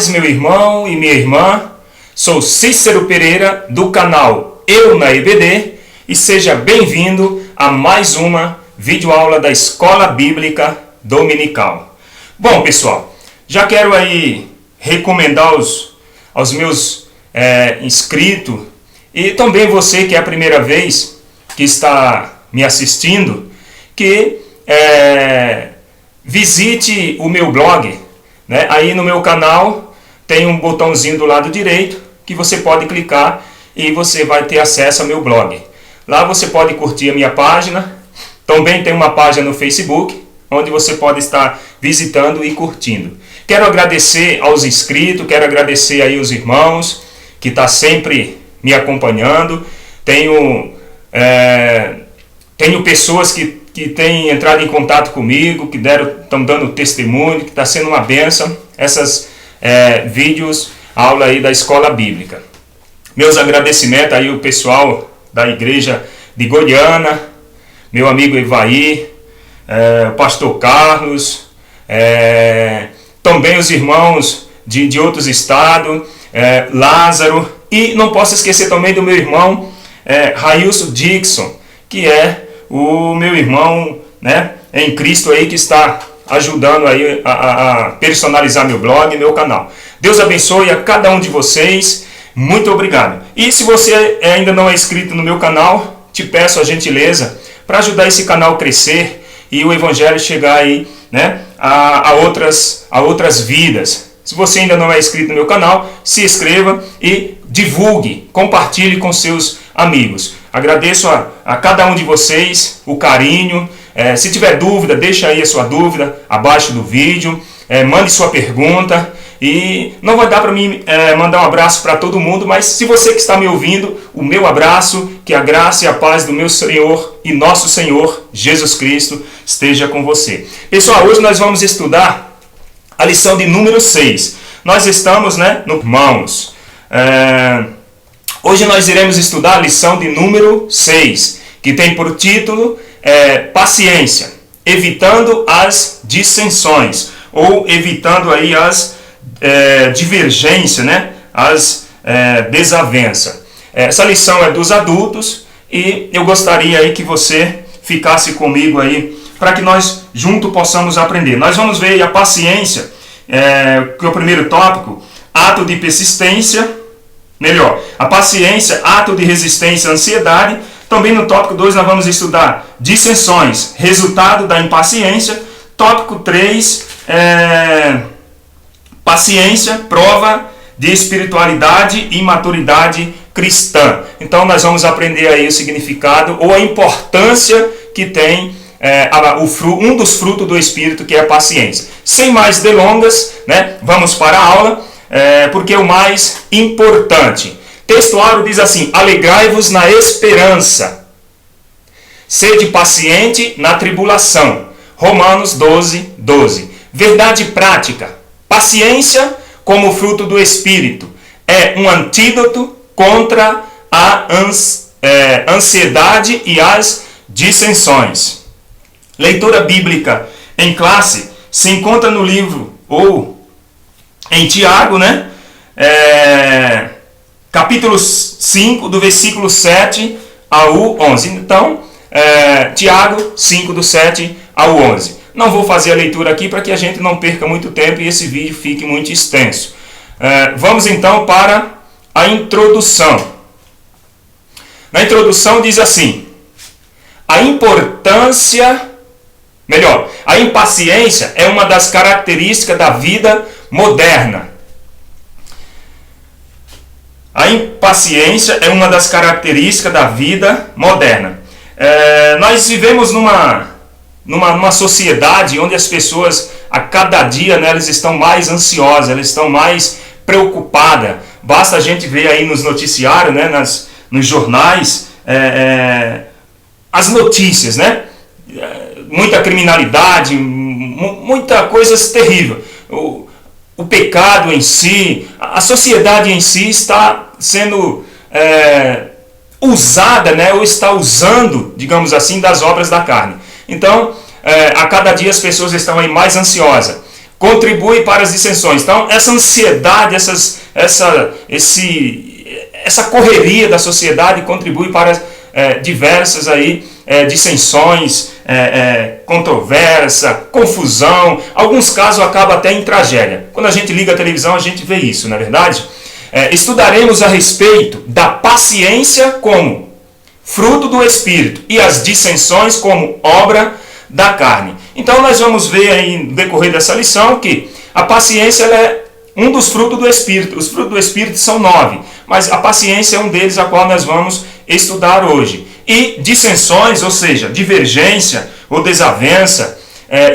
paz, meu irmão e minha irmã. Sou Cícero Pereira, do canal Eu na EBD, e seja bem-vindo a mais uma videoaula da Escola Bíblica Dominical. Bom, pessoal, já quero aí recomendar aos meus inscritos e também você que é a primeira vez que está me assistindo, que visite o meu blog, né? Aí no meu canal tem um botãozinho do lado direito que você pode clicar e você vai ter acesso ao meu blog. Lá você pode curtir a minha página. Também tem uma página no Facebook, onde você pode estar visitando e curtindo. Quero agradecer aos inscritos, quero agradecer aí os irmãos que estão sempre me acompanhando. Tenho pessoas que têm entrado em contato comigo, que estão dando testemunho, que está sendo uma bênção, essas vídeos, aula aí da Escola Bíblica. Meus agradecimentos aí o pessoal da igreja de Goiânia, meu amigo Evaí, o pastor Carlos, também os irmãos de outros estados, Lázaro, e não posso esquecer também do meu irmão Railson Dixon, que é o meu irmão, né, em Cristo aí, que está ajudando aí a personalizar meu blog e meu canal. Deus abençoe a cada um de vocês. Muito obrigado. E se você ainda não é inscrito no meu canal, te peço a gentileza para ajudar esse canal a crescer e o evangelho chegar aí, né, a outras vidas. Se você ainda não é inscrito no meu canal, se inscreva e divulgue, compartilhe com seus amigos. Agradeço a cada um de vocês o carinho. Se tiver dúvida, deixa aí a sua dúvida abaixo do vídeo. Mande sua pergunta. E não vai dar para mim mandar um abraço para todo mundo, mas se você que está me ouvindo, o meu abraço, que a graça e a paz do meu Senhor e nosso Senhor Jesus Cristo esteja com você. Pessoal, hoje nós vamos estudar a lição de número 6. Nós estamos, né, no Irmãos. Hoje nós iremos estudar a lição de número 6, que tem por título Paciência, evitando as dissensões, ou evitando aí as divergência, né? As desavenças. Essa lição é dos adultos e eu gostaria aí que você ficasse comigo aí para que nós juntos possamos aprender. Nós vamos ver aí a paciência, que é o primeiro tópico, ato de persistência, a paciência, ato de resistência à ansiedade. Também no tópico 2 nós vamos estudar dissensões, resultado da impaciência. Tópico 3, paciência, prova de espiritualidade e maturidade cristã. Então nós vamos aprender aí o significado ou a importância que tem um dos frutos do Espírito, que é a paciência. Sem mais delongas, né, vamos para a aula, porque é o mais importante. Textuário diz assim: alegrai-vos na esperança, sede paciente na tribulação. Romanos 12, 12. Verdade prática. Paciência, como fruto do Espírito, é um antídoto contra a ansiedade e as dissensões. Leitura bíblica em classe se encontra no livro, ou em Tiago, né? Capítulo 5, do versículo 7 ao 11. Então, Tiago 5, do 7 ao 11. Não vou fazer a leitura aqui para que a gente não perca muito tempo e esse vídeo fique muito extenso. Vamos então para a introdução. Na introdução diz assim: a impaciência é uma das características da vida moderna. A impaciência é uma das características da vida moderna. Nós vivemos numa sociedade onde as pessoas, a cada dia, né, elas estão mais ansiosas, elas estão mais preocupadas. Basta a gente ver aí nos noticiários, né, nos jornais, as notícias, né? Muita criminalidade, muita coisas terríveis. O pecado em si, a sociedade em si está sendo usada, né, ou está usando, digamos assim, das obras da carne. Então, a cada dia as pessoas estão aí mais ansiosas. contribui para as dissensões. Então, essa ansiedade, essa correria da sociedade contribui para diversas aí, dissensões, controvérsia, confusão. Alguns casos acabam até em tragédia. Quando a gente liga a televisão, a gente vê isso, não é verdade? Estudaremos a respeito da paciência como fruto do Espírito e as dissensões como obra da carne. Então nós vamos ver aí no decorrer dessa lição que a paciência ela é um dos frutos do Espírito. Os frutos do Espírito são 9, mas a paciência é um deles, a qual nós vamos estudar hoje. E dissensões, ou seja, divergência ou desavença,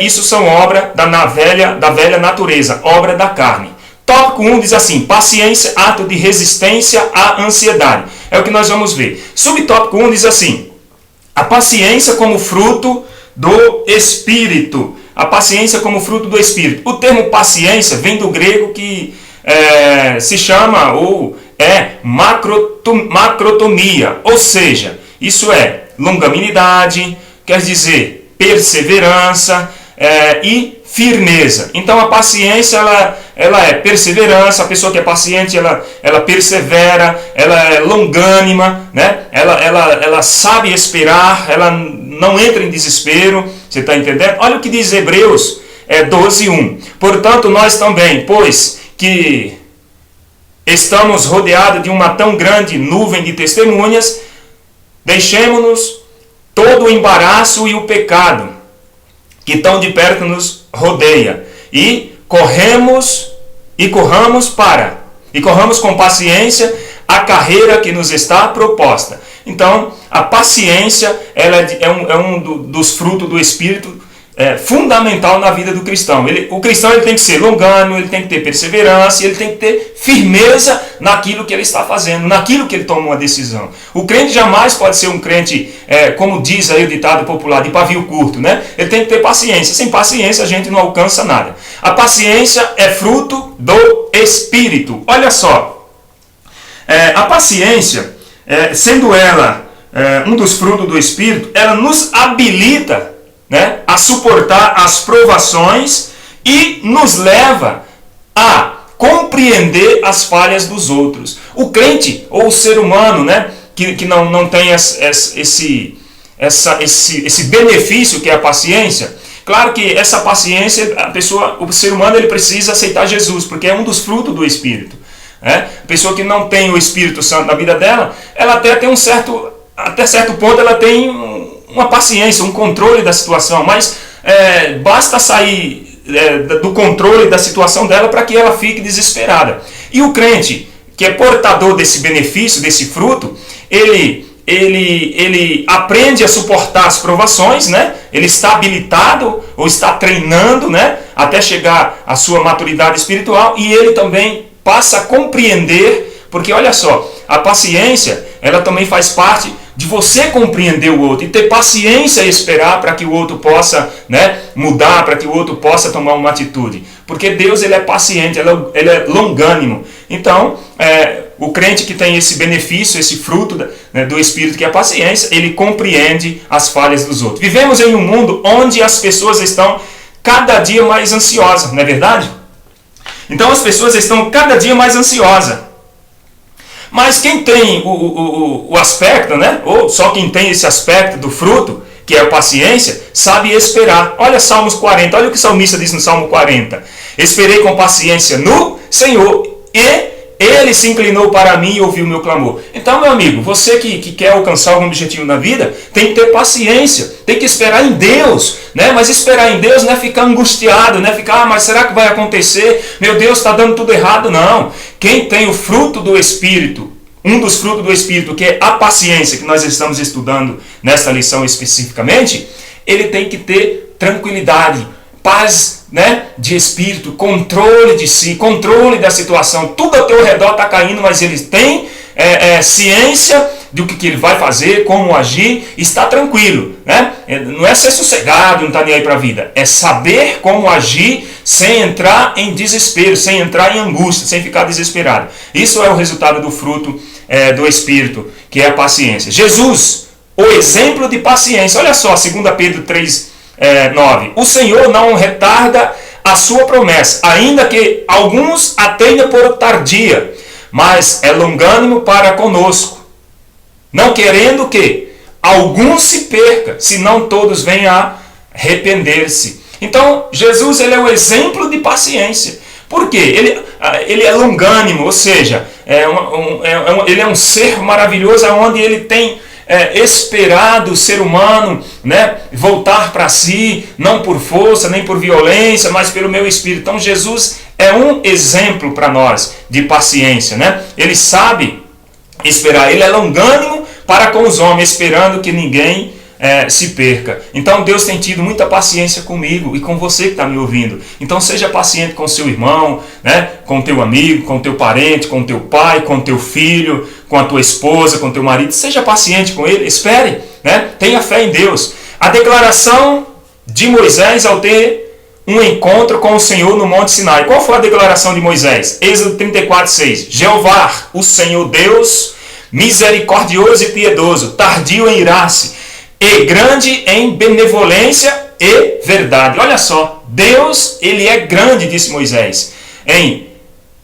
isso são obra da velha natureza, obra da carne. Tópico 1 diz assim: paciência, ato de resistência à ansiedade. É o que nós vamos ver. Subtópico 1 diz assim: a paciência como fruto do Espírito. A paciência como fruto do Espírito. O termo paciência vem do grego que se chama ou macrotomia, ou seja, isso é longanimidade, quer dizer perseverança e firmeza. Então a paciência ela é perseverança. A pessoa que é paciente ela persevera, ela é longânima, né? Ela sabe esperar, ela não entra em desespero. Você está entendendo? Olha o que diz Hebreus 12:1. Portanto nós também, pois que estamos rodeados de uma tão grande nuvem de testemunhas, deixemos-nos todo o embaraço e o pecado que tão de perto nos rodeia, e corramos com paciência a carreira que nos está proposta. Então, a paciência ela é um dos frutos do Espírito fundamental na vida do cristão. O cristão ele tem que ser longânimo, ele tem que ter perseverança, ele tem que ter firmeza naquilo que ele está fazendo, naquilo que ele toma uma decisão. O crente jamais pode ser um crente, como diz aí o ditado popular, de pavio curto, né? Ele tem que ter paciência. Sem paciência a gente não alcança nada. A paciência é fruto do Espírito. Olha só, a paciência, sendo ela um dos frutos do Espírito, ela nos habilita, né, a suportar as provações e nos leva a compreender as falhas dos outros. O crente ou o ser humano, né, que não tem esse benefício que é a paciência, claro que essa paciência, o ser humano ele precisa aceitar Jesus, porque é um dos frutos do Espírito. A pessoa que não tem o Espírito Santo na vida dela, ela até tem até certo ponto ela tem uma paciência, um controle da situação, mas basta sair do controle da situação dela para que ela fique desesperada. E o crente, que é portador desse benefício, desse fruto, ele aprende a suportar as provações, né? Ele está habilitado ou está treinando, né, até chegar à sua maturidade espiritual, e ele também passa a compreender, porque olha só, a paciência ela também faz parte de você compreender o outro e ter paciência e esperar para que o outro possa, né, mudar, para que o outro possa tomar uma atitude. Porque Deus ele é paciente, ele é longânimo. Então, o crente que tem esse benefício, esse fruto do Espírito que é a paciência, ele compreende as falhas dos outros. Vivemos em um mundo onde as pessoas estão cada dia mais ansiosas, não é verdade? Então as pessoas estão cada dia mais ansiosas. Mas quem tem o aspecto, né, ou só quem tem esse aspecto do fruto, que é a paciência, sabe esperar. Olha Salmos 40, olha o que o salmista diz no Salmo 40. Esperei com paciência no Senhor, e Ele se inclinou para mim e ouviu o meu clamor. Então, meu amigo, você que quer alcançar algum objetivo na vida, tem que ter paciência, tem que esperar em Deus, né? Mas esperar em Deus não é ficar angustiado, não é ficar, mas será que vai acontecer? Meu Deus, está dando tudo errado. Não. Quem tem o fruto do Espírito, um dos frutos do Espírito, que é a paciência, que nós estamos estudando nesta lição especificamente, ele tem que ter tranquilidade, paz, né, de espírito, controle de si, controle da situação. Tudo ao teu redor está caindo, mas ele tem ciência do que ele vai fazer, como agir, está tranquilo, né? Não é ser sossegado, não está nem aí para a vida, é saber como agir sem entrar em desespero, sem entrar em angústia, sem ficar desesperado. Isso é o resultado do fruto do Espírito, que é a paciência. Jesus, o exemplo de paciência. Olha só, 2 Pedro 3, 9. O Senhor não retarda a sua promessa, ainda que alguns a tenham por tardia, mas é longânimo para conosco, não querendo que alguns se perca, senão todos venham a arrepender-se. Então, Jesus ele é o exemplo de paciência. Por quê? Ele é longânimo, ou seja, ele é um ser maravilhoso, onde ele tem esperado o ser humano, né, voltar para si, não por força, nem por violência, mas pelo meu espírito. Então Jesus é um exemplo para nós de paciência, né? Ele sabe esperar, ele é longânimo para com os homens, esperando que ninguém se perca. Então Deus tem tido muita paciência comigo e com você que está me ouvindo. Então seja paciente com seu irmão, né? Com teu amigo, com teu parente, com teu pai, com teu filho, com a tua esposa, com teu marido. Seja paciente com ele, espere, né? Tenha fé em Deus. A declaração de Moisés ao ter um encontro com o Senhor no Monte Sinai. Qual foi a declaração de Moisés? Êxodo 34:6. Jeová, o Senhor Deus, misericordioso e piedoso, tardio em irar-se, e grande em benevolência e verdade. Olha só, Deus, ele é grande, disse Moisés, em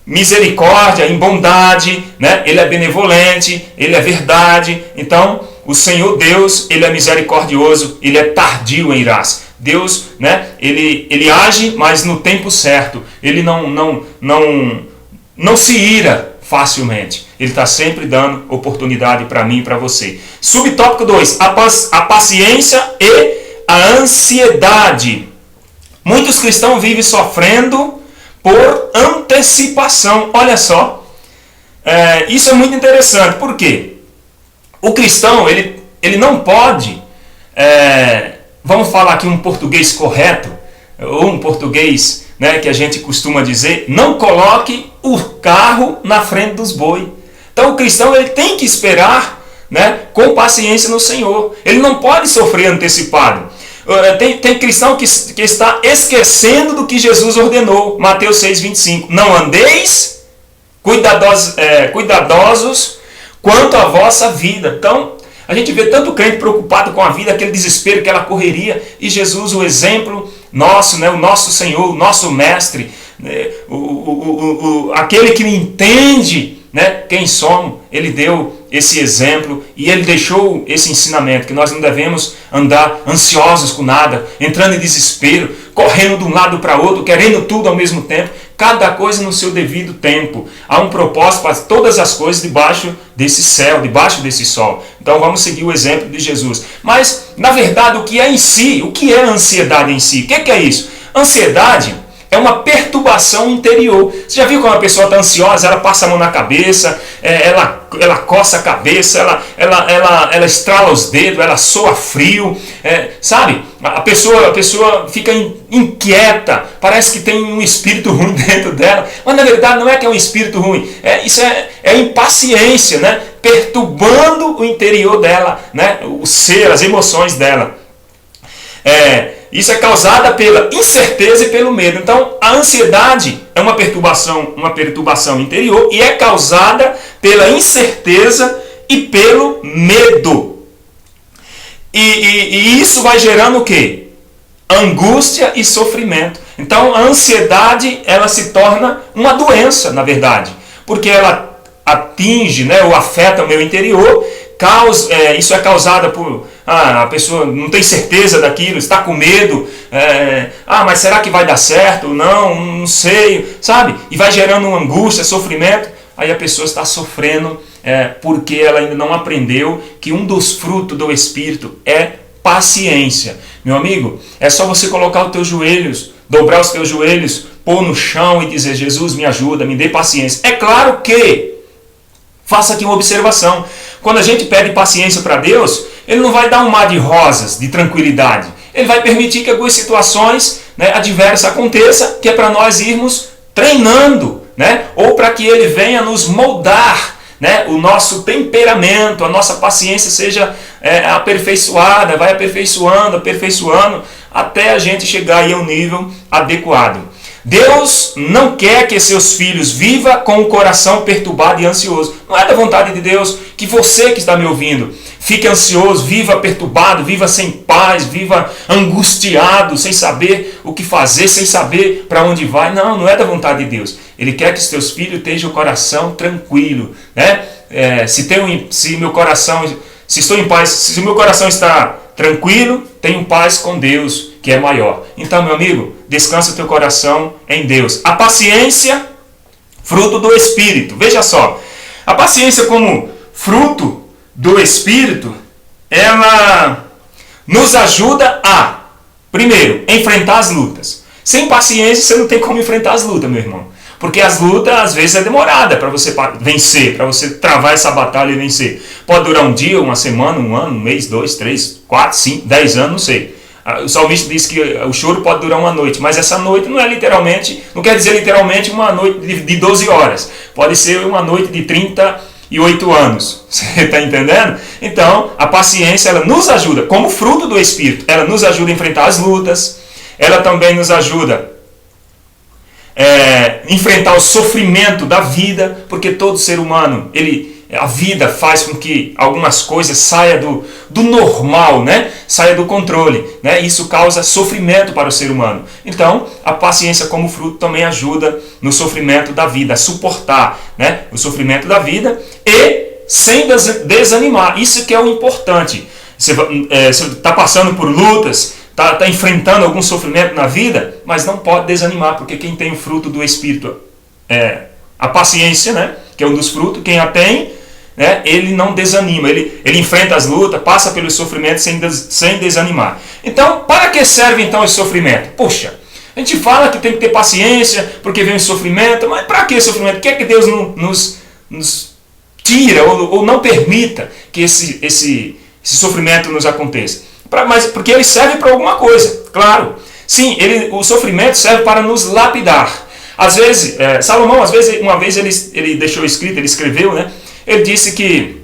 misericórdia, em bondade, né? Ele é benevolente, ele é verdade. Então, o Senhor Deus, ele é misericordioso, ele é tardio em irar-se. Deus, né? Ele age, mas no tempo certo. Ele não se ira facilmente. Ele está sempre dando oportunidade para mim e para você. Subtópico 2. A paciência e a ansiedade. Muitos cristãos vivem sofrendo por antecipação. Olha só. Isso é muito interessante. Por quê? O cristão, ele não pode, vamos falar aqui um português correto, ou um português, né, que a gente costuma dizer, não coloque o carro na frente dos bois. Então o cristão ele tem que esperar, né, com paciência no Senhor. Ele não pode sofrer antecipado. Tem cristão que está esquecendo do que Jesus ordenou. Mateus 6:25. Não andeis cuidadosos quanto à vossa vida. Então, a gente vê tanto crente preocupado com a vida, aquele desespero, aquela correria, e Jesus, o exemplo nosso, né, o nosso Senhor, o nosso Mestre, né, aquele que entende, né, quem somos, ele deu esse exemplo e ele deixou esse ensinamento, que nós não devemos andar ansiosos com nada, entrando em desespero, correndo de um lado para outro, querendo tudo ao mesmo tempo, cada coisa no seu devido tempo. Há um propósito para todas as coisas debaixo desse céu, debaixo desse sol. Então vamos seguir o exemplo de Jesus. Mas, na verdade, o que é em si? O que é a ansiedade em si? O que é isso? Ansiedade é uma perturbação interior. Você já viu quando uma pessoa está ansiosa, ela passa a mão na cabeça, ela coça a cabeça, ela estrala os dedos, ela soa frio, sabe? A pessoa fica inquieta, parece que tem um espírito ruim dentro dela, mas na verdade não é que é um espírito ruim, isso é impaciência, né? Perturbando o interior dela, né? O ser, as emoções dela. Isso é causada pela incerteza e pelo medo. Então, a ansiedade é uma perturbação interior e é causada pela incerteza e pelo medo. E isso vai gerando o quê? Angústia e sofrimento. Então, a ansiedade, ela se torna uma doença, na verdade, porque ela atinge, né, ou afeta o meu interior. Isso é causado por a pessoa não tem certeza daquilo, está com medo, mas será que vai dar certo? Não sei, sabe? E vai gerando uma angústia, sofrimento, aí a pessoa está sofrendo porque ela ainda não aprendeu que um dos frutos do Espírito é paciência. Meu amigo, é só você colocar os teus joelhos, dobrar os teus joelhos, pôr no chão e dizer: Jesus, me ajuda, me dê paciência. É claro que, faça aqui uma observação, quando a gente pede paciência para Deus, Ele não vai dar um mar de rosas, de tranquilidade. Ele vai permitir que algumas situações, né, adversas aconteçam, que é para nós irmos treinando, né, ou para que Ele venha nos moldar, né, o nosso temperamento, a nossa paciência seja aperfeiçoada, vai aperfeiçoando, até a gente chegar aí ao nível adequado. Deus não quer que seus filhos vivam com o coração perturbado e ansioso. Não é da vontade de Deus que você que está me ouvindo fique ansioso, viva perturbado, viva sem paz, viva angustiado, sem saber o que fazer, sem saber para onde vai. Não, não é da vontade de Deus. Ele quer que os teus filhos tenham o coração tranquilo, né? Se meu coração, se estou em paz, se o meu coração está tranquilo, tenho paz com Deus, que é maior. Então, meu amigo, descansa o teu coração em Deus. A paciência, fruto do Espírito. Veja só, a paciência como fruto do Espírito, ela nos ajuda a, primeiro, enfrentar as lutas. Sem paciência você não tem como enfrentar as lutas, meu irmão. Porque as lutas, às vezes, é demorada para você vencer, para você travar essa batalha e vencer. Pode durar um dia, uma semana, um ano, um mês, 2, 3, 4, 5, 10 anos, não sei. O salmista diz que o choro pode durar uma noite, mas essa noite não é literalmente, não quer dizer literalmente uma noite de 12 horas. Pode ser uma noite de 38 anos. Você está entendendo? Então, a paciência, ela nos ajuda, como fruto do Espírito, ela nos ajuda a enfrentar as lutas, ela também nos ajuda enfrentar o sofrimento da vida, porque todo ser humano, a vida faz com que algumas coisas saiam do normal, né? Saia do controle, né? Isso causa sofrimento para o ser humano. Então, a paciência como fruto também ajuda no sofrimento da vida, a suportar, né? O sofrimento da vida e sem desanimar. Isso que é o importante. Você está passando por lutas, está enfrentando algum sofrimento na vida, mas não pode desanimar, porque quem tem o fruto do Espírito, a paciência, né? Que é um dos frutos, quem a tem, né, ele não desanima, ele enfrenta as lutas, passa pelo sofrimento sem desanimar. Então, para que serve então esse sofrimento? Puxa, a gente fala que tem que ter paciência, porque vem o sofrimento, mas para que sofrimento? Por que é que Deus nos tira ou não permita que esse sofrimento nos aconteça? Porque ele serve para alguma coisa, claro. Sim, o sofrimento serve para nos lapidar. Às vezes, Salomão, uma vez ele deixou escrito, ele escreveu, né? Ele disse que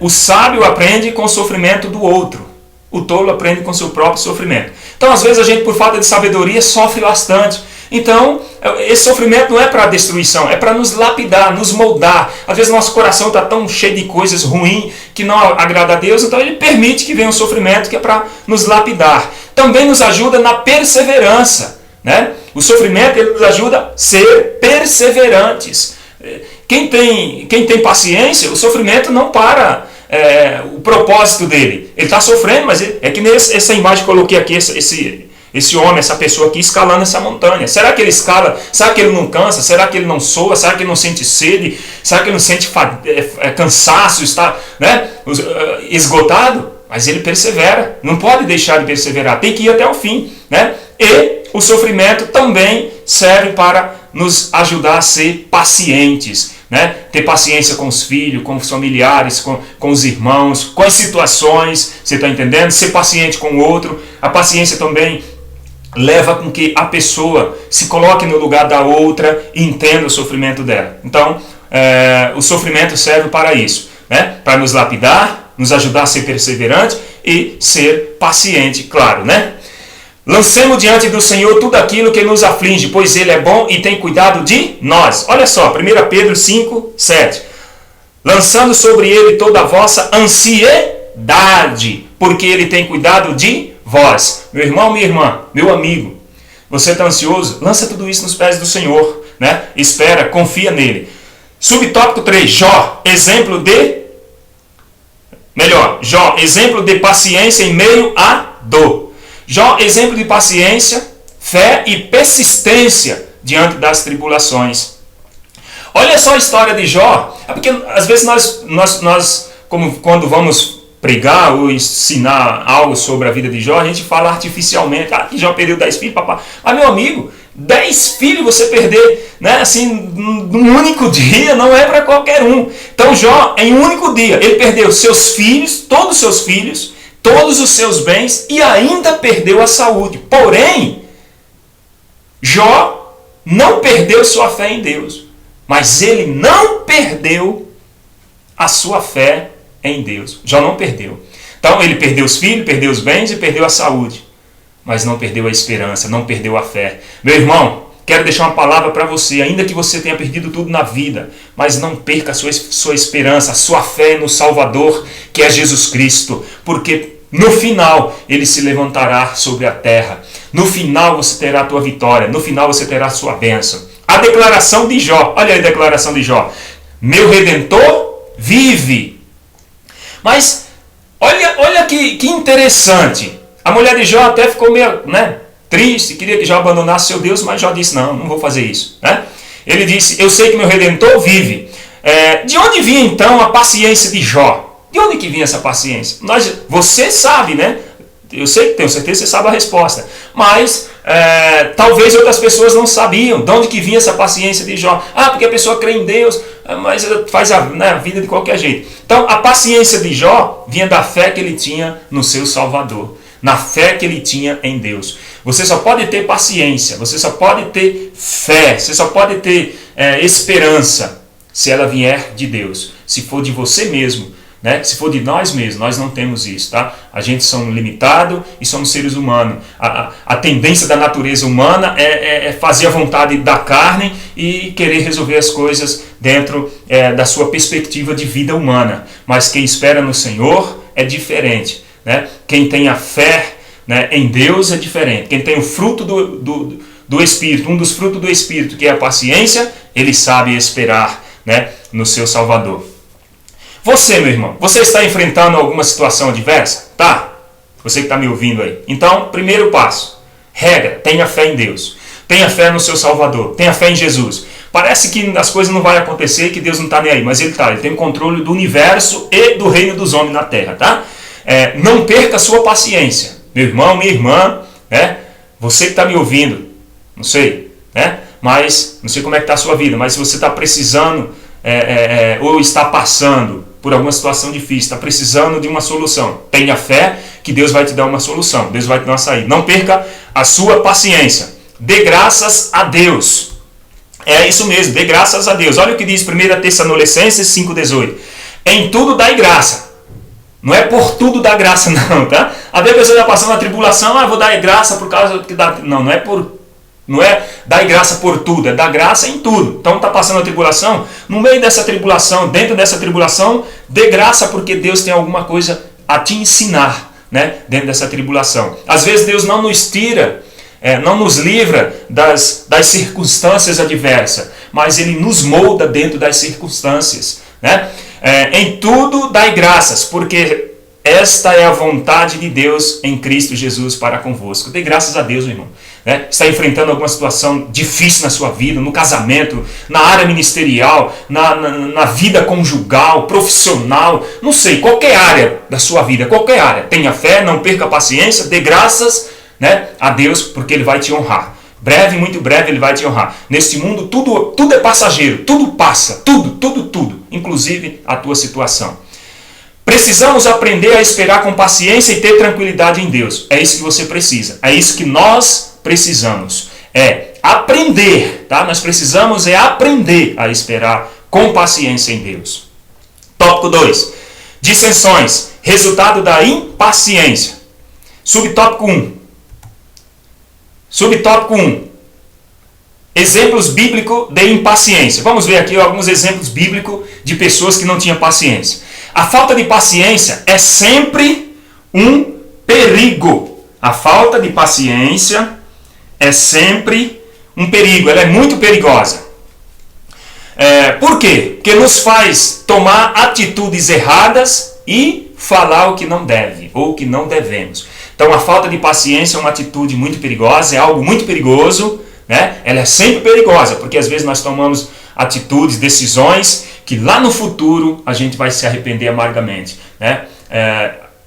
o sábio aprende com o sofrimento do outro. O tolo aprende com o seu próprio sofrimento. Então, às vezes, a gente, por falta de sabedoria, sofre bastante. Então, esse sofrimento não é para destruição, é para nos lapidar, nos moldar. Às vezes, nosso coração está tão cheio de coisas ruins que não agrada a Deus, então Ele permite que venha um sofrimento que é para nos lapidar. Também nos ajuda na perseverança, né? O sofrimento ele nos ajuda a ser perseverantes. Quem tem paciência, o sofrimento não para o propósito dele. Ele está sofrendo, mas é que nessa imagem que eu coloquei aqui, esse homem, essa pessoa aqui escalando essa montanha. Será que ele escala? Será que ele não cansa? Será que ele não soa? Será que ele não sente sede? Será que ele não sente cansaço? Está, né, esgotado? Mas ele persevera. Não pode deixar de perseverar. Tem que ir até o fim, né? E o sofrimento também serve para nos ajudar a ser pacientes, né? Ter paciência com os filhos, com os familiares, com os irmãos, com as situações, você está entendendo? Ser paciente com o outro. A paciência também leva com que a pessoa se coloque no lugar da outra e entenda o sofrimento dela. Então, o sofrimento serve para isso, né? Para nos lapidar, nos ajudar a ser perseverante e ser paciente, claro, né? Lancemos diante do Senhor tudo aquilo que nos aflige, pois Ele é bom e tem cuidado de nós. Olha só, 1 Pedro 5, 7. Lançando sobre Ele toda a vossa ansiedade, porque Ele tem cuidado de vós. Meu irmão, minha irmã, meu amigo, você está ansioso? Lança tudo isso nos pés do Senhor, né? Espera, confia nele. Subtópico 3, Jó, exemplo de paciência em meio à dor. Jó, exemplo de paciência, fé e persistência diante das tribulações. Olha só a história de Jó. É porque às vezes nós como quando vamos pregar ou ensinar algo sobre a vida de Jó, a gente fala artificialmente. Que Jó perdeu 10 filhos, papai. Mas meu amigo, 10 filhos você perder, né, assim, num único dia não é para qualquer um. Então Jó, em um único dia, ele perdeu seus filhos, todos os seus filhos, todos os seus bens e ainda perdeu a saúde. Porém, Jó não perdeu sua fé em Deus, mas ele não perdeu a sua fé em Deus. Jó não perdeu. Então ele perdeu os filhos, perdeu os bens e perdeu a saúde, mas não perdeu a esperança, não perdeu a fé. Meu irmão, quero deixar uma palavra para você. Ainda que você tenha perdido tudo na vida, mas não perca a sua esperança, a sua fé no Salvador, que é Jesus Cristo, porque no final ele se levantará sobre a terra. No final você terá a tua vitória, no final você terá a sua bênção. A declaração de Jó, olha aí a declaração de Jó: meu Redentor vive. Mas olha que interessante. A mulher de Jó até ficou meio triste, queria que Jó abandonasse seu Deus, mas Jó disse: não vou fazer isso. Ele disse: eu sei que meu Redentor vive. De onde vinha então a paciência de Jó? De onde que vinha essa paciência? Você sabe, né? Eu sei, tenho certeza que você sabe a resposta. Mas talvez outras pessoas não sabiam de onde que vinha essa paciência de Jó. Porque a pessoa crê em Deus, mas faz a vida de qualquer jeito. Então a paciência de Jó vinha da fé que ele tinha no seu Salvador, na fé que ele tinha em Deus. Você só pode ter paciência, você só pode ter fé, você só pode ter esperança se ela vier de Deus. Se for de você mesmo, se for de nós mesmos, nós não temos isso, tá? A gente somos limitados e somos seres humanos. A tendência da natureza humana é fazer a vontade da carne e querer resolver as coisas dentro da sua perspectiva de vida humana. Mas quem espera no Senhor é diferente, Quem tem a fé em Deus é diferente. Quem tem o fruto do Espírito, um dos frutos do Espírito, que é a paciência, ele sabe esperar no seu Salvador. Você, meu irmão, você está enfrentando alguma situação adversa? Tá? Você que está me ouvindo aí. Então, primeiro passo, regra, tenha fé em Deus. Tenha fé no seu Salvador. Tenha fé em Jesus. Parece que as coisas não vão acontecer, que Deus não está nem aí, mas Ele está. Ele tem o controle do universo e do reino dos homens na terra, tá? Não perca a sua paciência. Meu irmão, minha irmã, você que está me ouvindo, não sei, mas não sei como é que está a sua vida, mas se você está precisando ou está passando por alguma situação difícil, está precisando de uma solução, tenha fé que Deus vai te dar uma solução, Deus vai te dar uma saída. Não perca a sua paciência. Dê graças a Deus. É isso mesmo, dê graças a Deus. Olha o que diz 1 Tessalonicenses 5,18. Em tudo dai graça. Não é por tudo dar graça, não, tá? Às vezes a pessoa está passando uma tribulação, vou dar graça por causa que dá. Não é dar graça por tudo, é dar graça em tudo. Então está passando a tribulação, no meio dessa tribulação, dentro dessa tribulação, dê graça porque Deus tem alguma coisa a te ensinar, dentro dessa tribulação. Às vezes Deus não nos tira, não nos livra das circunstâncias adversas, mas Ele nos molda dentro das circunstâncias. Em tudo dai graças, porque esta é a vontade de Deus em Cristo Jesus para convosco. Dê graças a Deus, meu irmão. Está enfrentando alguma situação difícil na sua vida, no casamento, na área ministerial, na vida conjugal, profissional, não sei, qualquer área da sua vida, qualquer área. Tenha fé, não perca a paciência, dê graças a Deus, porque Ele vai te honrar. Breve, muito breve, Ele vai te honrar. Neste mundo tudo é passageiro, tudo passa, tudo, inclusive a tua situação. Precisamos aprender a esperar com paciência e ter tranquilidade em Deus. É isso que você precisa. É isso que nós precisamos. Aprender, tá? Nós precisamos aprender a esperar com paciência em Deus. Tópico 2. Dissensões. Resultado da impaciência. Subtópico 1. Subtópico 1. Exemplos bíblicos de impaciência. Vamos ver aqui alguns exemplos bíblicos de pessoas que não tinham paciência. A falta de paciência é sempre um perigo. A falta de paciência é sempre um perigo. Ela é muito perigosa. Por quê? Porque nos faz tomar atitudes erradas e falar o que não deve ou o que não devemos. Então a falta de paciência é uma atitude muito perigosa, é algo muito perigoso. Ela é sempre perigosa, porque às vezes nós tomamos atitudes, decisões que lá no futuro a gente vai se arrepender amargamente.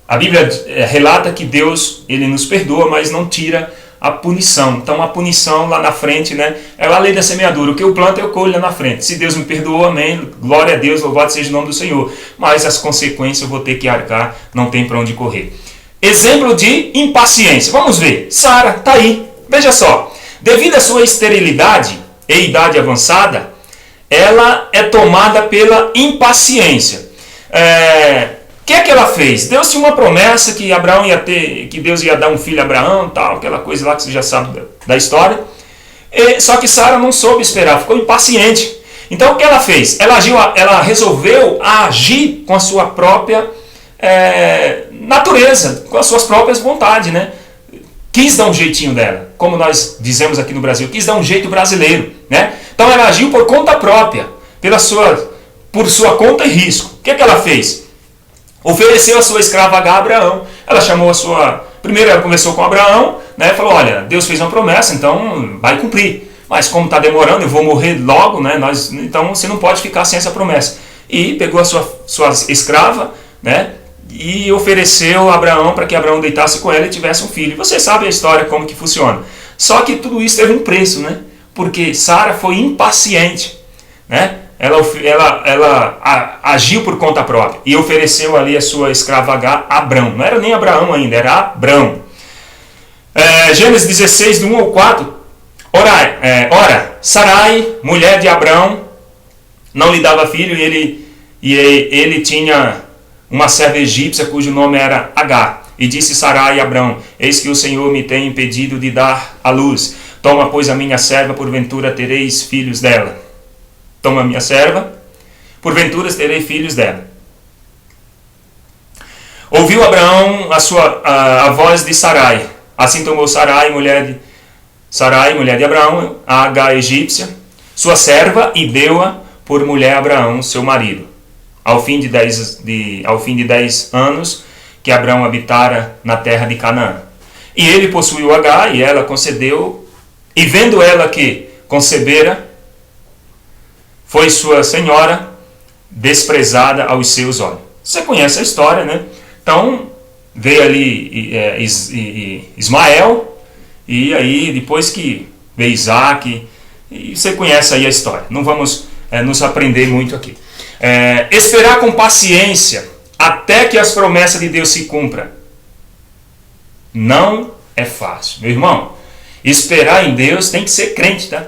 A Bíblia relata que Deus ele nos perdoa, mas não tira a punição. Então a punição lá na frente é a lei da semeadura. O que eu planto eu colho lá na frente. Se Deus me perdoou, amém, glória a Deus, louvado seja o nome do Senhor. Mas as consequências eu vou ter que arcar, não tem para onde correr. Exemplo de impaciência. Vamos ver. Sara está aí. Veja só. Devido à sua esterilidade e idade avançada, ela é tomada pela impaciência. O que é que ela fez? Deus tinha uma promessa que que Deus ia dar um filho a Abraão, tal, aquela coisa lá que você já sabe da história. Só que Sara não soube esperar, ficou impaciente. Então o que ela fez? Ela resolveu agir com a sua própria natureza, com as suas próprias vontades, né? Quis dar um jeitinho dela, como nós dizemos aqui no Brasil, quis dar um jeito brasileiro, né? Então ela agiu por conta própria, por sua conta e risco. O que ela fez? Ofereceu a sua escrava H a Abraão. Ela chamou primeiro ela conversou com Abraão, né? Falou, olha, Deus fez uma promessa, então vai cumprir. Mas como está demorando, eu vou morrer logo, né? Então você não pode ficar sem essa promessa. E pegou a sua escrava, né? E ofereceu a Abraão para que Abraão deitasse com ela e tivesse um filho. Você sabe a história, como que funciona. Só que tudo isso teve um preço, né? Porque Sara foi impaciente, né? Ela agiu por conta própria e ofereceu ali a sua escrava H a Abrão. Não era nem Abraão ainda, era Abrão. Gênesis 16, do 1 ao 4. Ora, Sarai, mulher de Abrão, não lhe dava filho e ele tinha uma serva egípcia cujo nome era Agar. E disse Sarai a Abrão, eis que o Senhor me tem impedido de dar à luz. Toma, pois, a minha serva, porventura tereis filhos dela. Toma a minha serva, porventura terei filhos dela. Ouviu Abraão a voz de Sarai. Assim tomou Sarai, mulher de Abraão, a Agar egípcia, sua serva, e deu-a por mulher a Abraão, seu marido. Ao fim de 10 anos que Abraão habitara na terra de Canaã. E ele possuiu Agar, e ela concedeu, e vendo ela que concebera, foi sua senhora desprezada aos seus olhos. Você conhece a história, né? Então, veio ali Ismael, e aí depois que veio Isaac, e você conhece aí a história. Não vamos nos aprender muito aqui. Esperar com paciência até que as promessas de Deus se cumpram não é fácil. Meu irmão, esperar em Deus tem que ser crente, tá?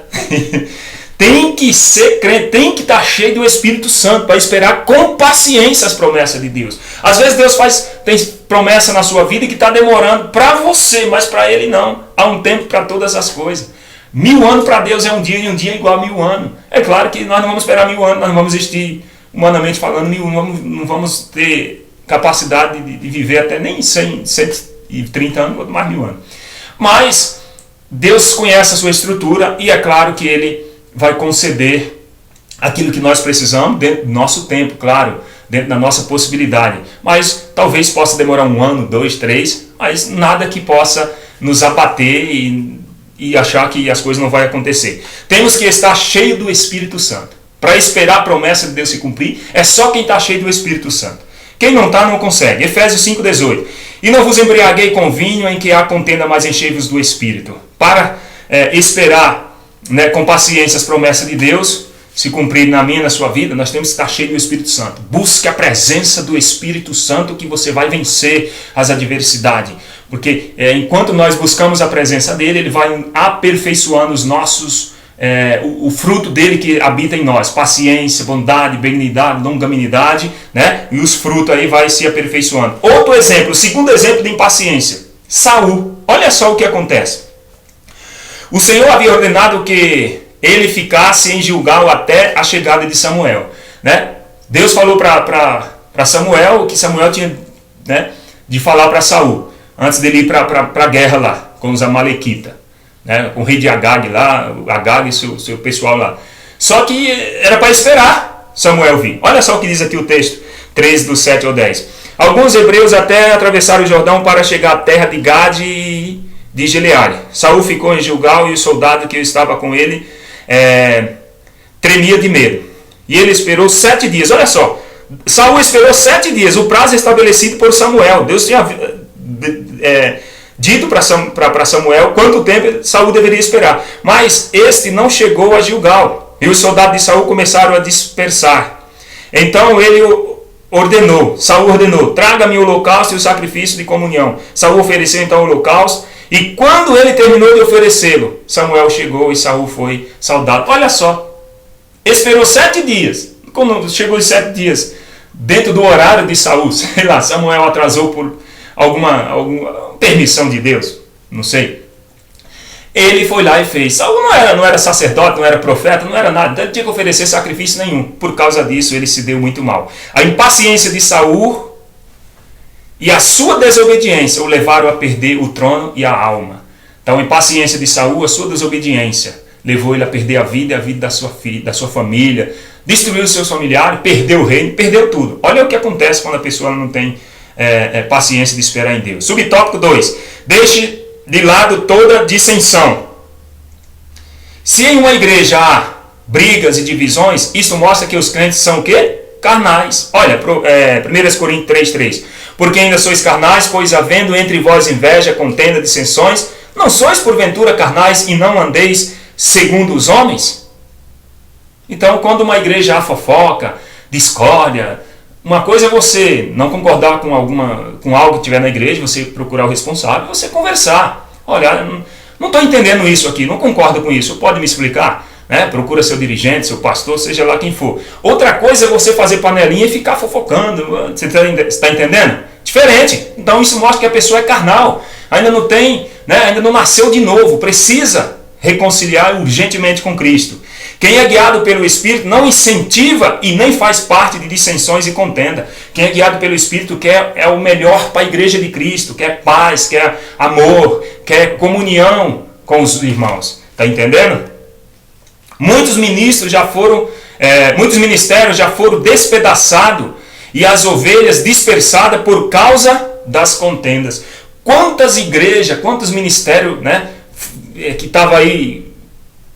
Tem que ser crente, tem que estar cheio do Espírito Santo para esperar com paciência as promessas de Deus. Às vezes Deus tem promessa na sua vida que está demorando para você, mas para Ele não. Há um tempo para todas as coisas. 1000 anos para Deus é um dia, e um dia é igual a 1000 anos. É claro que nós não vamos esperar 1000 anos, nós não vamos existir, humanamente falando, não vamos ter capacidade de viver até nem 130 anos, quanto mais 1000 anos. Mas Deus conhece a sua estrutura e é claro que Ele vai conceder aquilo que nós precisamos dentro do nosso tempo, claro, dentro da nossa possibilidade. Mas talvez possa demorar 1 ano, 2, 3, mas nada que possa nos abater e achar que as coisas não vão acontecer. Temos que estar cheio do Espírito Santo. Para esperar a promessa de Deus se cumprir, é só quem está cheio do Espírito Santo. Quem não está, não consegue. Efésios 5,18. E não vos embriaguei com vinho em que há contenda, mas enchei-vos do Espírito. Para esperar, né, com paciência as promessas de Deus se cumprir na minha e na sua vida, nós temos que estar cheio do Espírito Santo. Busque a presença do Espírito Santo que você vai vencer as adversidades. Porque enquanto nós buscamos a presença dele, ele vai aperfeiçoando os nossos, o fruto dele que habita em nós. Paciência, bondade, benignidade, longanimidade, né? E os frutos aí vai se aperfeiçoando. Outro exemplo, segundo exemplo de impaciência. Saul. Olha só o que acontece. O Senhor havia ordenado que ele ficasse em Gilgal até a chegada de Samuel, né? Deus falou para Samuel que Samuel tinha, né, de falar para Saul, antes dele ir para a guerra lá, com os amalequitas, né, com o rei de Agag lá, Agag e seu pessoal lá. Só que era para esperar Samuel vir. Olha só o que diz aqui o texto, 13 do 7 ao 10. Alguns hebreus até atravessaram o Jordão para chegar à terra de Gade e de Gileade. Saul ficou em Gilgal e o soldado que estava com ele tremia de medo. E ele esperou 7 dias. Olha só, Saul esperou 7 dias, o prazo estabelecido por Samuel. Deus tinha dito para Samuel quanto tempo Saul deveria esperar. Mas este não chegou a Gilgal. E os soldados de Saul começaram a dispersar. Então Saul ordenou, traga-me o holocausto e o sacrifício de comunhão. Saul ofereceu então o holocausto. E quando ele terminou de oferecê-lo, Samuel chegou e Saul foi saudado. Olha só, esperou 7 dias. Quando chegou os 7 dias, dentro do horário de Saul, sei lá, Samuel atrasou por alguma permissão de Deus, não sei. Ele foi lá e fez. Saul não era sacerdote, não era profeta, não era nada. Não tinha que oferecer sacrifício nenhum. Por causa disso, ele se deu muito mal. A impaciência de Saul e a sua desobediência o levaram a perder o trono e a alma. Então, a impaciência de Saul, a sua desobediência, levou ele a perder a vida e a vida da sua filha, da sua família, destruiu os seus familiares, perdeu o reino, perdeu tudo. Olha o que acontece quando a pessoa não tem paciência de esperar em Deus. Subtópico 2. Deixe de lado toda dissensão. Se em uma igreja há brigas e divisões, isso mostra que os crentes são o quê? Carnais. Olha, 1 Coríntios 3:3. Porque ainda sois carnais, pois havendo entre vós inveja, contenda, dissensões, não sois porventura carnais e não andeis segundo os homens? Então, quando uma igreja há fofoca, discórdia, uma coisa é você não concordar com algo que tiver na igreja, você procurar o responsável, você conversar. Olha, não estou entendendo isso aqui, não concordo com isso, pode me explicar? Procura seu dirigente, seu pastor, seja lá quem for. Outra coisa é você fazer panelinha e ficar fofocando. Você está entendendo? Diferente. Então isso mostra que a pessoa é carnal. Ainda não tem, ainda não nasceu de novo. Precisa reconciliar urgentemente com Cristo. Quem é guiado pelo Espírito não incentiva e nem faz parte de dissensões e contenda. Quem é guiado pelo Espírito quer o melhor para a igreja de Cristo, quer paz, quer amor, quer comunhão com os irmãos. Está entendendo? Muitos ministérios já foram despedaçados e as ovelhas dispersadas por causa das contendas. Quantas igrejas, quantos ministérios, que estavam aí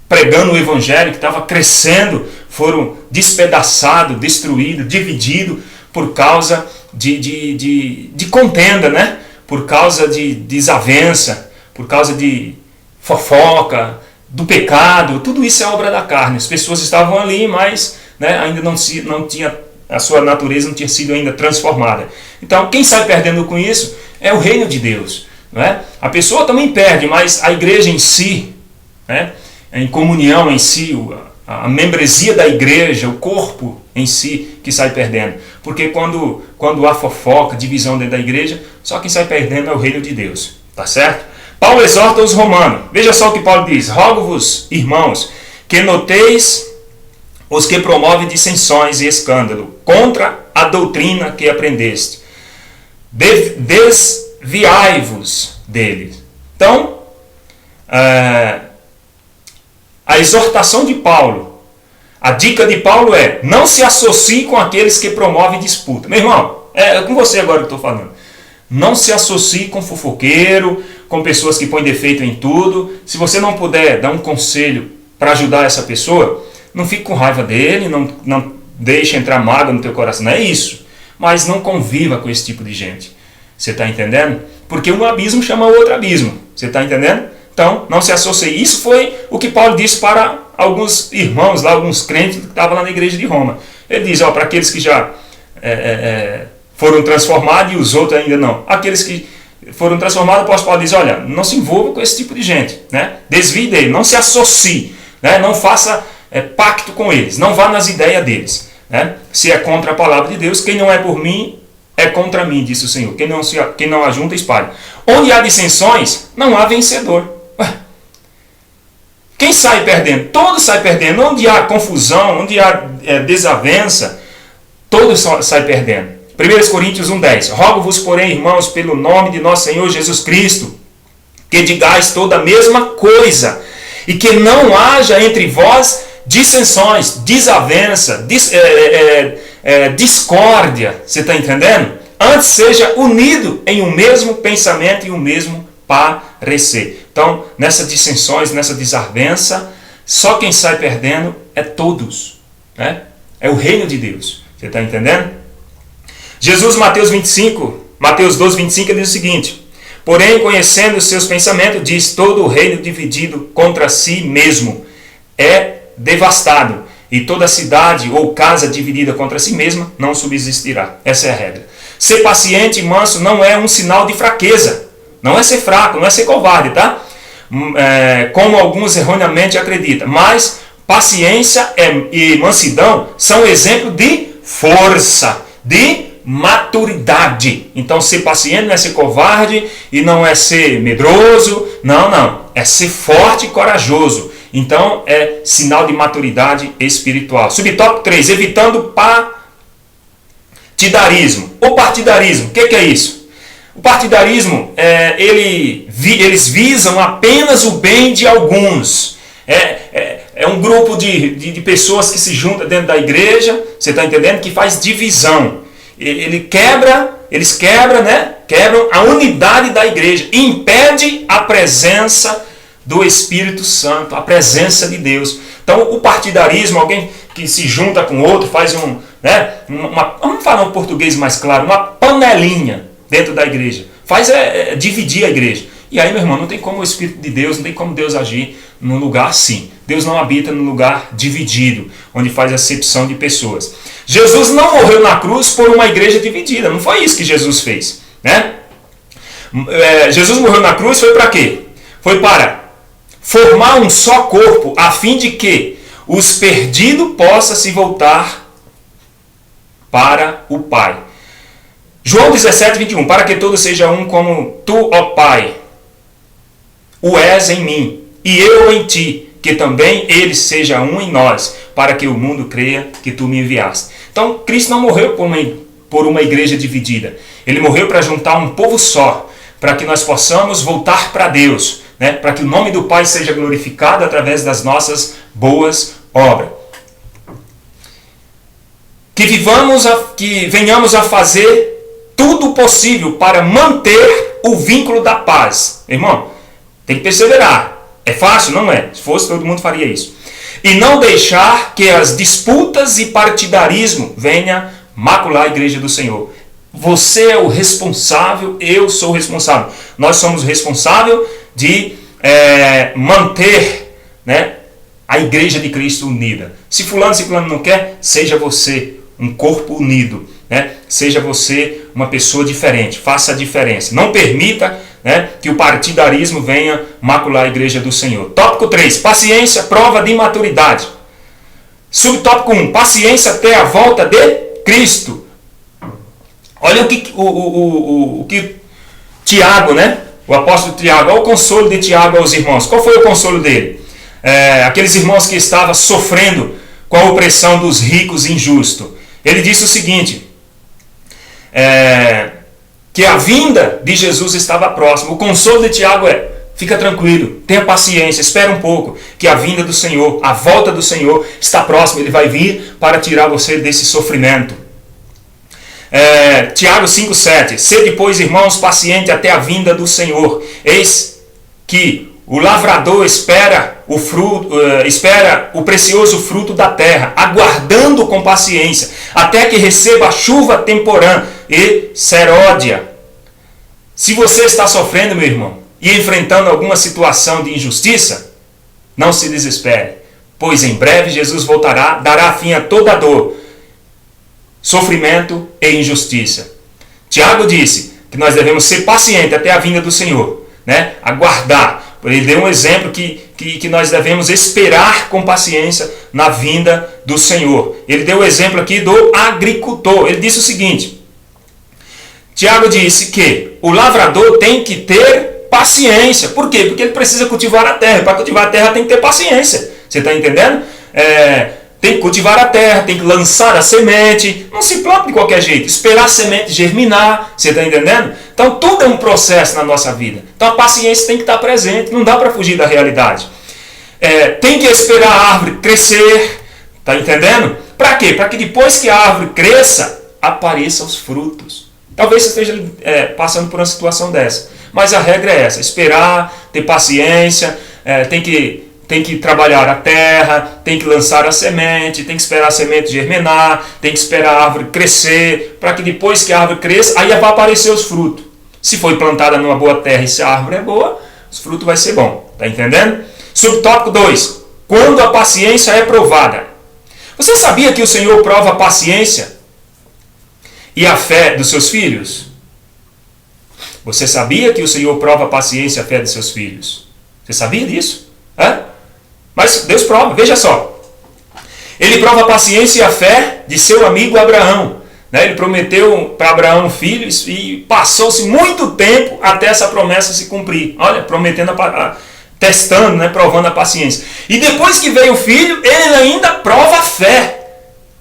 pregando o evangelho, que estava crescendo, foram despedaçados, destruídos, divididos por causa de contenda, por causa de desavença, por causa de fofoca, do pecado. Tudo isso é obra da carne. As pessoas estavam ali, mas ainda não tinha, a sua natureza não tinha sido ainda transformada. Então quem sai perdendo com isso é o reino de Deus. A pessoa também perde, mas a igreja em si, em comunhão em si, a membresia da igreja, o corpo em si que sai perdendo. Porque quando há fofoca, divisão dentro da igreja, só quem sai perdendo é o reino de Deus. Tá certo? Paulo exorta os romanos. Veja só o que Paulo diz. Rogo-vos, irmãos, que noteis os que promovem dissensões e escândalo contra a doutrina que aprendeste. Desviai-vos deles. Então, a exortação de Paulo, a dica de Paulo é: não se associe com aqueles que promovem disputa. Meu irmão, é com você agora que eu estou falando. Não se associe com fofoqueiro, com pessoas que põem defeito em tudo. Se você não puder dar um conselho para ajudar essa pessoa, não fique com raiva dele, não deixe entrar mágoa no teu coração. Não é isso. Mas não conviva com esse tipo de gente. Você está entendendo? Porque um abismo chama outro abismo. Você está entendendo? Então, não se associe. Isso foi o que Paulo disse para alguns irmãos lá, alguns crentes que estavam lá na igreja de Roma. Ele diz, para aqueles que já foram transformados e os outros ainda não. Aqueles que foram transformados, o apóstolo Paulo diz, olha, não se envolva com esse tipo de gente. Desvie dele, não se associe. Não faça pacto com eles, não vá nas ideias deles. Se é contra a palavra de Deus, quem não é por mim, é contra mim, disse o Senhor. Quem não ajunta, espalha. Onde há dissensões, não há vencedor. Quem sai perdendo? Todos saem perdendo. Onde há confusão, onde há desavença, todos saem perdendo. 1 Coríntios 1:10. Rogo-vos, porém, irmãos, pelo nome de nosso Senhor Jesus Cristo, que digais toda a mesma coisa, e que não haja entre vós dissensões, desavença, discórdia. Você está entendendo? Antes seja unido em um mesmo pensamento e um mesmo parecer. Então, nessas dissensões, nessa desavença, só quem sai perdendo é todos. É o reino de Deus. Você está entendendo? Jesus, Mateus 12:25, ele diz o seguinte: porém, conhecendo os seus pensamentos, diz, todo o reino dividido contra si mesmo é devastado, e toda cidade ou casa dividida contra si mesma não subsistirá. Essa é a regra. Ser paciente e manso não é um sinal de fraqueza. Não é ser fraco, não é ser covarde, tá? Como alguns erroneamente acreditam. Mas paciência e mansidão são exemplo de força, de maturidade. Então ser paciente não é ser covarde e não é ser medroso. Não. é ser forte e corajoso. Então é sinal de maturidade espiritual. Subtópico 3, evitando partidarismo. O partidarismo, o que é isso? O partidarismo, eles visam apenas o bem de alguns. É um grupo de pessoas que se juntam dentro da igreja, você está entendendo? Que faz divisão. Eles quebram a unidade da igreja, impede a presença do Espírito Santo, a presença de Deus. Então o partidarismo, alguém que se junta com outro, faz vamos falar um português mais claro, uma panelinha dentro da igreja, faz dividir a igreja. E aí, meu irmão, não tem como o Espírito de Deus, não tem como Deus agir num lugar assim. Deus não habita num lugar dividido, onde faz acepção de pessoas. Jesus não morreu na cruz por uma igreja dividida, não foi isso que Jesus fez, né? Jesus morreu na cruz foi para quê? Foi para formar um só corpo, a fim de que os perdidos possam se voltar para o Pai. João 17, 21, para que todos sejam um como tu, ó Pai, o és em mim, e eu em ti, que também ele seja um em nós, para que o mundo creia que tu me enviaste. Então, Cristo não morreu por uma igreja dividida. Ele morreu para juntar um povo só, para que nós possamos voltar para Deus, né? Para que o nome do Pai seja glorificado através das nossas boas obras. Que venhamos a fazer tudo possível para manter o vínculo da paz. Irmão, tem que perseverar. É fácil? Não é. Se fosse, todo mundo faria isso. E não deixar que as disputas e partidarismo venham macular a igreja do Senhor. Você é o responsável, eu sou o responsável. Nós somos responsáveis de manter, né, a igreja de Cristo unida. Se fulano não quer, seja você um corpo unido, né? Seja você uma pessoa diferente, faça a diferença. Não permita, né, que o partidarismo venha macular a igreja do Senhor. Tópico 3, paciência, prova de maturidade. Subtópico 1, paciência até a volta de Cristo. Olha o que Tiago, né, o apóstolo Tiago, olha o consolo de Tiago aos irmãos. Qual foi o consolo dele? Aqueles irmãos que estavam sofrendo com a opressão dos ricos injustos. Ele disse o seguinte, que a vinda de Jesus estava próxima. O consolo de Tiago fica tranquilo, tenha paciência, espera um pouco, que a vinda do Senhor, a volta do Senhor está próxima. Ele vai vir para tirar você desse sofrimento. Tiago 5,7, sede, pois, irmãos, paciente até a vinda do Senhor. Eis que o lavrador espera o precioso fruto da terra, aguardando com paciência, até que receba a chuva temporã e seródia. Se você está sofrendo, meu irmão, e enfrentando alguma situação de injustiça, não se desespere, pois em breve Jesus voltará, dará fim a toda dor, sofrimento e injustiça. Tiago disse que nós devemos ser pacientes até a vinda do Senhor, né? Aguardar. Ele deu um exemplo que nós devemos esperar com paciência na vinda do Senhor. Ele deu o exemplo aqui do agricultor. Ele disse o seguinte, Tiago disse que o lavrador tem que ter paciência. Por quê? Porque ele precisa cultivar a terra. Para cultivar a terra tem que ter paciência. Você está entendendo? Tem que cultivar a terra, tem que lançar a semente. Não se planta de qualquer jeito. Esperar a semente germinar. Você está entendendo? Então tudo é um processo na nossa vida. Então a paciência tem que estar presente. Não dá para fugir da realidade. Tem que esperar a árvore crescer. Está entendendo? Para quê? Para que depois que a árvore cresça, apareçam os frutos. Talvez você esteja passando por uma situação dessa. Mas a regra é essa. Esperar, ter paciência, tem que trabalhar a terra, tem que lançar a semente, tem que esperar a semente germinar, tem que esperar a árvore crescer, para que depois que a árvore cresça, aí vai aparecer os frutos. Se foi plantada numa boa terra e se a árvore é boa, os frutos vai ser bom. Está entendendo? Subtópico 2. Quando a paciência é provada. Você sabia que o Senhor prova a paciência e a fé dos seus filhos? Você sabia que o Senhor prova a paciência e a fé dos seus filhos? Você sabia disso? Mas Deus prova, veja só. Ele prova a paciência e a fé de seu amigo Abraão. Ele prometeu para Abraão filhos e passou-se muito tempo até essa promessa se cumprir. Olha, prometendo testando, né, provando a paciência. E depois que veio o filho, ele ainda prova a fé,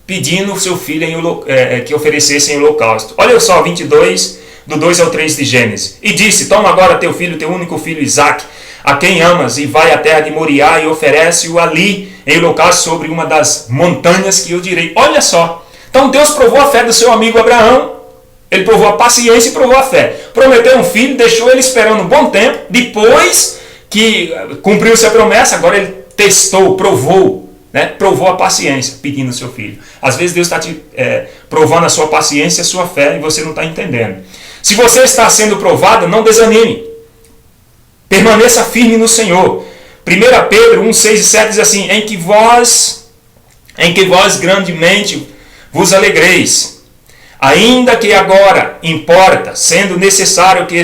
pedindo o seu filho que oferecesse em holocausto. Olha só, 22, do 2 ao 3 de Gênesis. E disse: toma agora teu filho, teu único filho Isaque, a quem amas, e vai à terra de Moriá e oferece-o ali em holocausto sobre uma das montanhas que eu direi. Olha só. Então Deus provou a fé do seu amigo Abraão. Ele provou a paciência e provou a fé. Prometeu um filho, deixou ele esperando um bom tempo. Depois que cumpriu-se a promessa, agora ele testou, provou, né? Provou a paciência, pedindo o seu filho. Às vezes Deus está te provando a sua paciência, a sua fé, e você não está entendendo. Se você está sendo provado, não desanime. Permaneça firme no Senhor. 1 Pedro 1, 6 e 7 diz assim: em que vós grandemente vos alegreis, ainda que agora importa, sendo necessário que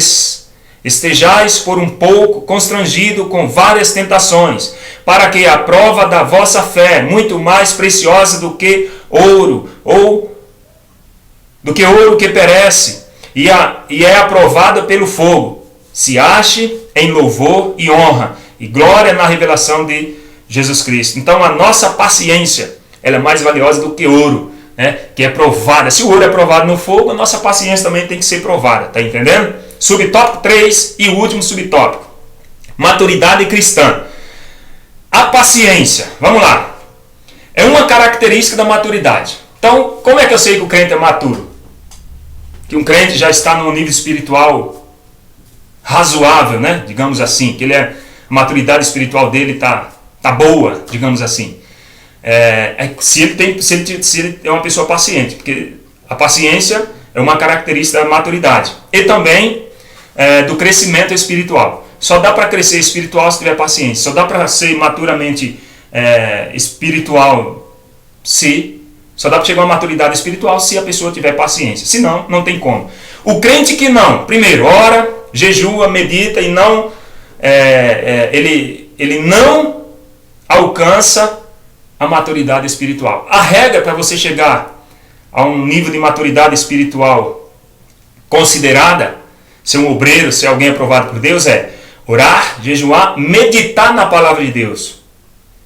estejais por um pouco constrangido com várias tentações, para que a prova da vossa fé, muito mais preciosa do que ouro, que perece, e é aprovada pelo fogo, se ache em louvor e honra e glória na revelação de Jesus Cristo. Então a nossa paciência, ela é mais valiosa do que ouro, né? Que é provada. Se o ouro é provado no fogo, a nossa paciência também tem que ser provada. Está entendendo? Subtópico 3 e o último subtópico: maturidade cristã. A paciência, vamos lá, é uma característica da maturidade. Então, como é que eu sei que o crente é maturo? Que um crente já está num nível espiritual razoável, né? Digamos assim, que a maturidade espiritual dele está boa, digamos assim. Se ele é uma pessoa paciente, porque a paciência é uma característica da maturidade e também do crescimento espiritual. Só dá para crescer espiritual se tiver paciência. Só dá para ser maturamente espiritual só dá para chegar a uma maturidade espiritual se a pessoa tiver paciência. Senão, não tem como. O crente que não, primeiro, ora, jejua, medita e não ele não alcança a maturidade espiritual. A regra para você chegar a um nível de maturidade espiritual considerada, ser um obreiro, ser alguém aprovado por Deus, é orar, jejuar, meditar na palavra de Deus,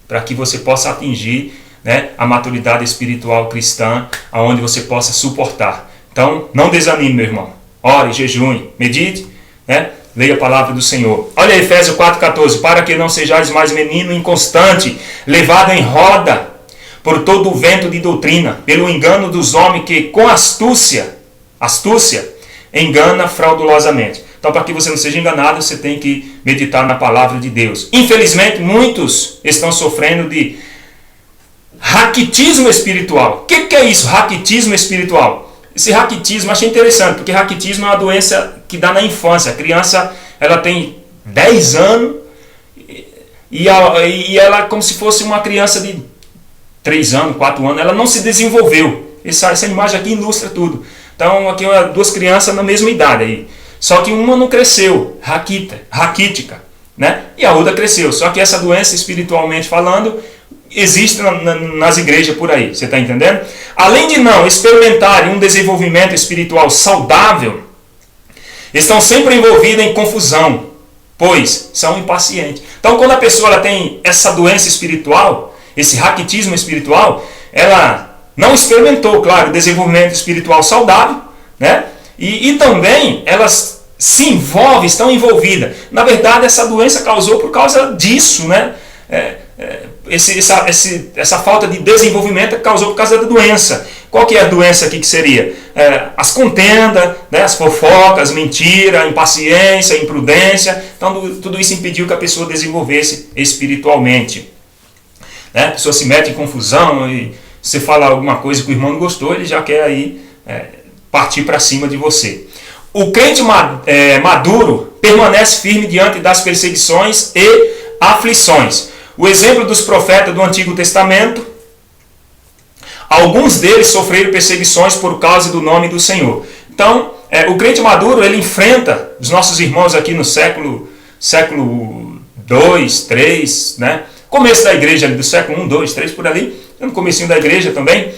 para que você possa atingir, né, a maturidade espiritual cristã, aonde você possa suportar. Então, não desanime, meu irmão. Ore, jejue, medite, né? Leia a palavra do Senhor. Olha Efésios 4,14. Para que não sejais mais menino inconstante, levado em roda por todo o vento de doutrina, pelo engano dos homens que com astúcia engana fraudulosamente. Então, para que você não seja enganado, você tem que meditar na palavra de Deus. Infelizmente, muitos estão sofrendo de raquitismo espiritual. O que é isso, raquitismo espiritual? Esse raquitismo, achei interessante, porque raquitismo é uma doença que dá na infância. A criança, ela tem 10 anos e ela, como se fosse uma criança de 3 anos, 4 anos, ela não se desenvolveu. Essa imagem aqui ilustra tudo. Então, aqui duas crianças na mesma idade aí. Só que uma não cresceu, raquítica, né? E a outra cresceu. Só que essa doença, espiritualmente falando, existe nas igrejas por aí. Você está entendendo? Além de não experimentarem um desenvolvimento espiritual saudável, estão sempre envolvidas em confusão, pois são impacientes. Então, quando a pessoa ela tem essa doença espiritual, esse raquitismo espiritual, ela não experimentou, claro, o desenvolvimento espiritual saudável, né? E também elas se envolvem, estão envolvidas. Na verdade, essa doença causou por causa disso, né? Essa falta de desenvolvimento causou por causa da doença. Qual que é a doença aqui que seria? As contendas, né? As fofocas, mentira, impaciência, imprudência. Então, tudo isso impediu que a pessoa desenvolvesse espiritualmente. Né? A pessoa se mete em confusão e você fala alguma coisa que o irmão não gostou, ele já quer aí partir para cima de você. O crente maduro permanece firme diante das perseguições e aflições. O exemplo dos profetas do Antigo Testamento, alguns deles sofreram perseguições por causa do nome do Senhor. Então, o crente maduro, ele enfrenta os nossos irmãos aqui no século 2, 3, né? Começo da igreja, do século 1, 2, 3, por ali, no comecinho da igreja também,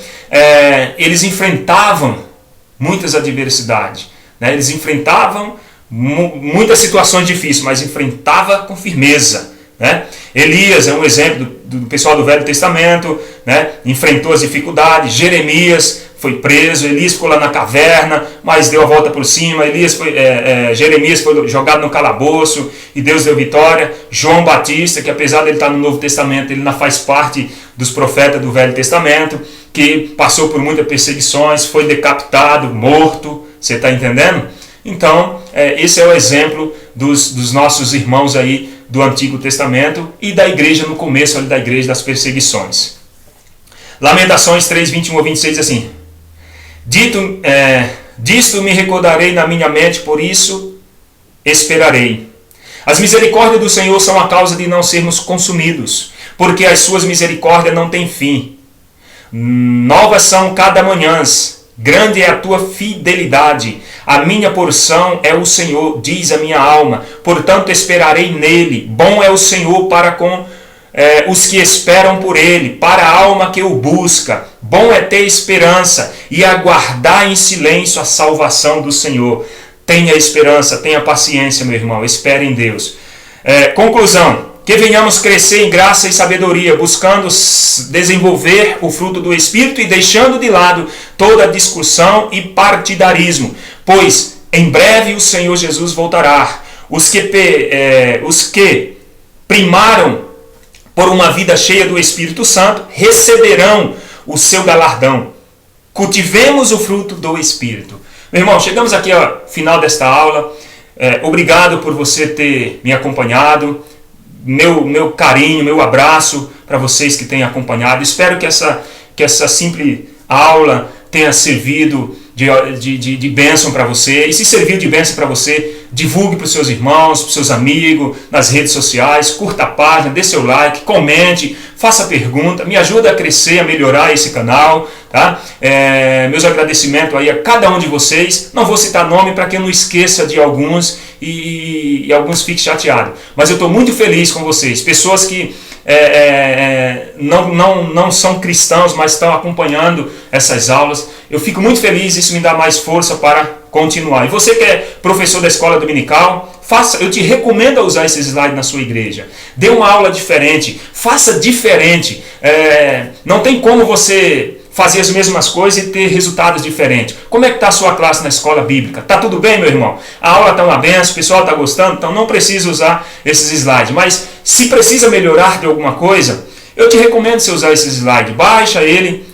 eles enfrentavam muitas adversidades, né? Eles enfrentavam muitas situações difíceis, mas enfrentava com firmeza, né? Elias é um exemplo do pessoal do Velho Testamento, né? Enfrentou as dificuldades. Jeremias foi preso, Elias ficou lá na caverna, mas deu a volta por cima. Jeremias foi jogado no calabouço e Deus deu vitória. João Batista, que apesar de ele estar no Novo Testamento, ele não faz parte dos profetas do Velho Testamento, que passou por muitas perseguições, foi decapitado, morto. Você está entendendo? Então, esse é o exemplo dos nossos irmãos aí do Antigo Testamento e da igreja no começo ali da igreja das perseguições. Lamentações 3, 21 a 26 assim: disto me recordarei na minha mente, por isso esperarei. As misericórdias do Senhor são a causa de não sermos consumidos, porque as suas misericórdias não têm fim. Novas são cada manhã, grande é a tua fidelidade. A minha porção é o Senhor, diz a minha alma, portanto esperarei nele. Bom é o Senhor para com os que esperam por ele, para a alma que o busca. Bom é ter esperança e aguardar em silêncio a salvação do Senhor. Tenha esperança, tenha paciência, meu irmão, espere em Deus. Conclusão: que venhamos crescer em graça e sabedoria, buscando desenvolver o fruto do Espírito e deixando de lado toda discussão e partidarismo, pois em breve o Senhor Jesus voltará. Os que primaram por uma vida cheia do Espírito Santo receberão o seu galardão. Cultivemos o fruto do Espírito. Meu irmão, chegamos aqui ao final desta aula. Obrigado por você ter me acompanhado. Meu carinho, meu abraço para vocês que têm acompanhado. Espero que essa simples aula tenha servido de bênção para você. E se serviu de bênção para você, divulgue para os seus irmãos, para os seus amigos, nas redes sociais, curta a página, dê seu like, comente, faça pergunta, me ajuda a crescer, a melhorar esse canal. Tá? Meus agradecimentos aí a cada um de vocês. Não vou citar nome para que eu não esqueça de alguns e alguns fiquem chateados. Mas eu estou muito feliz com vocês. Pessoas que não são cristãos, mas estão acompanhando essas aulas. Eu fico muito feliz, isso me dá mais força para continuar. E você que é professor da escola dominical, eu te recomendo a usar esses slides na sua igreja. Dê uma aula diferente, faça diferente. Não tem como você fazer as mesmas coisas e ter resultados diferentes. Como é que está a sua classe na escola bíblica? Está tudo bem, meu irmão? A aula está uma benção, o pessoal está gostando, então não precisa usar esses slides. Mas se precisa melhorar de alguma coisa, eu te recomendo você usar esse slide. Baixa ele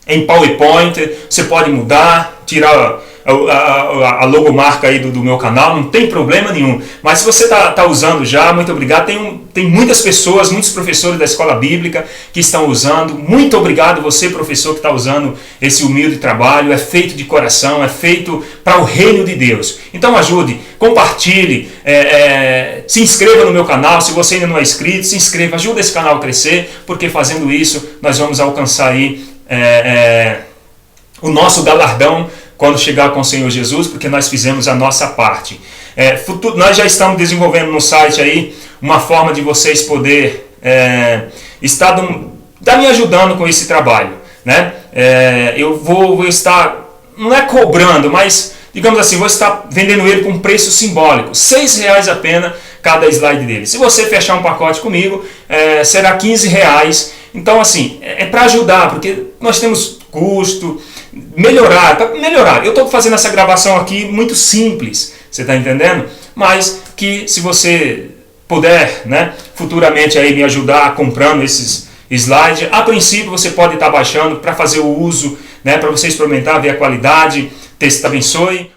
em PowerPoint, você pode mudar, tirar a logomarca aí do meu canal, não tem problema nenhum. Mas se você está usando já, muito obrigado. Tem muitas pessoas, muitos professores da escola bíblica que estão usando. Muito obrigado você, professor, que está usando esse humilde trabalho. É feito de coração, é feito para o reino de Deus. Então ajude, compartilhe, se inscreva no meu canal. Se você ainda não é inscrito, se inscreva, ajuda esse canal a crescer, porque fazendo isso nós vamos alcançar aí o nosso galardão quando chegar com o Senhor Jesus, porque nós fizemos a nossa parte. Nós já estamos desenvolvendo no site aí uma forma de vocês poder estar me ajudando com esse trabalho, né? Eu vou estar, não é cobrando, mas digamos assim, vou estar vendendo ele com um preço simbólico, R$6 apenas cada slide dele. Se você fechar um pacote comigo, será R$15. Então assim, é para ajudar, porque nós temos custo, melhorar. Eu estou fazendo essa gravação aqui muito simples, você está entendendo? Mas que se você puder, né, futuramente aí me ajudar comprando esses slides, a princípio você pode estar baixando para fazer o uso, né, para você experimentar, ver a qualidade. Deus te abençoe.